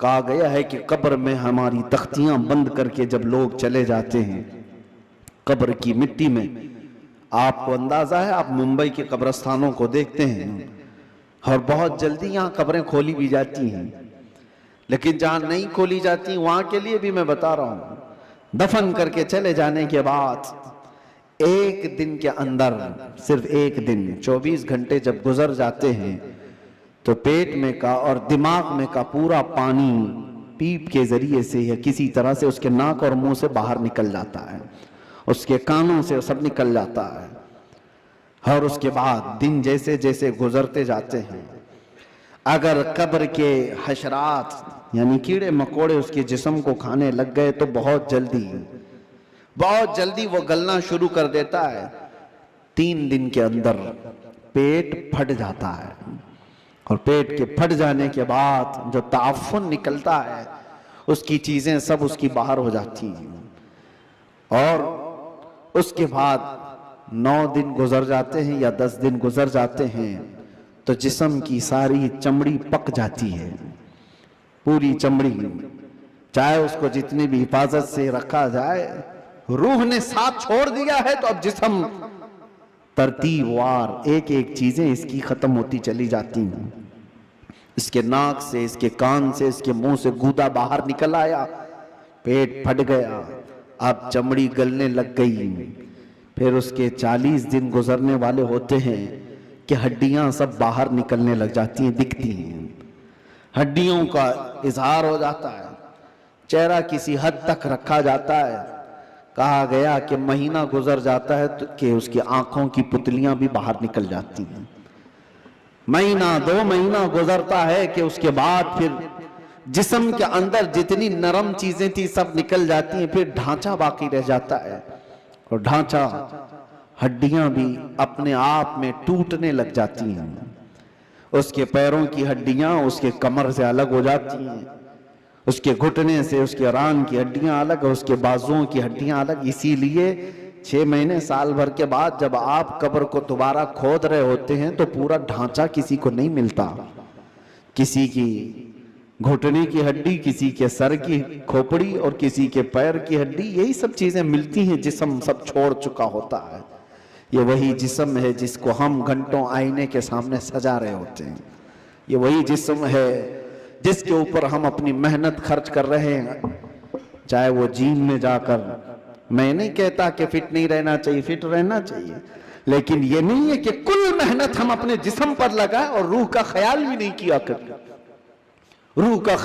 कहा गया है कि कब्र में हमारी तख्तियां बंद करके जब लोग चले जाते हैं कब्र की मिट्टी में, आपको अंदाजा है, आप मुंबई के कब्रस्तानों को देखते हैं और बहुत जल्दी यहाँ कब्रें खोली भी जाती हैं, लेकिन जहां नहीं खोली जाती वहां के लिए भी मैं बता रहा हूं, दफन करके चले जाने के बाद एक दिन के अंदर, सिर्फ एक दिन, 24 घंटे जब गुजर जाते हैं तो पेट में का और दिमाग में का पूरा पानी पीप के जरिए से या किसी तरह से उसके नाक और मुंह से बाहर निकल जाता है, उसके कानों से सब निकल जाता है। और उसके बाद दिन जैसे जैसे गुजरते जाते हैं, अगर कब्र के हशरात यानी कीड़े मकोड़े उसके जिस्म को खाने लग गए तो बहुत जल्दी वो गलना शुरू कर देता है। 3 दिन के अंदर पेट फट जाता है और पेट के फट जाने के बाद जो ताफुन निकलता है उसकी चीजें सब उसकी बाहर हो जाती हैं। और उसके बाद 9 दिन गुजर जाते हैं या 10 दिन गुजर जाते हैं तो जिस्म की सारी चमड़ी पक जाती है, पूरी चमड़ी, चाहे उसको जितनी भी हिफाजत से रखा जाए, रूह ने साथ छोड़ दिया है तो अब जिस्म तरतीबवार एक एक चीजें इसकी खत्म होती चली जाती हैं। इसके नाक से, इसके कान से, इसके मुंह से गूदा बाहर निकल आया, पेट फट गया, अब चमड़ी गलने लग गई। फिर उसके 40 दिन गुजरने वाले होते हैं कि हड्डियां सब बाहर निकलने लग जाती हैं, दिखती हैं, हड्डियों का इजहार हो जाता है, चेहरा किसी हद तक रखा जाता है। कहा गया कि महीना गुजर जाता है तो कि उसकी आंखों की पुतलियां भी बाहर निकल जाती हैं। महीना 2 महीना गुजरता है कि उसके बाद फिर जिस्म के अंदर जितनी नरम चीजें थी सब निकल जाती हैं, फिर ढांचा बाकी रह जाता है और ढांचा, हड्डियां भी अपने आप में टूटने लग जाती हैं। उसके पैरों की हड्डियां उसके कमर से अलग हो जाती हैं, उसके घुटने से उसके रान की हड्डियां अलग, उसके बाजुओं की हड्डियां अलग। इसीलिए 6 महीने साल भर के बाद जब आप कब्र को दोबारा खोद रहे होते हैं तो पूरा ढांचा किसी को नहीं मिलता, किसी की घुटने की हड्डी, किसी के सर की खोपड़ी और किसी के पैर की हड्डी, यही सब चीजें मिलती हैं। जिस्म सब छोड़ चुका होता है। ये वही जिस्म है जिसको हम घंटों आईने के सामने सजा रहे होते हैं। ये वही जिस्म है जिसके ऊपर हम अपनी मेहनत खर्च कर रहे हैं, चाहे वो जिम में जाकर, मैं नहीं कहता कि फिट नहीं रहना चाहिए, फिट रहना चाहिए, लेकिन ये नहीं है कि कुल मेहनत हम अपने जिस्म पर लगाए और रूह का ख्याल भी नहीं किया कर, रूह का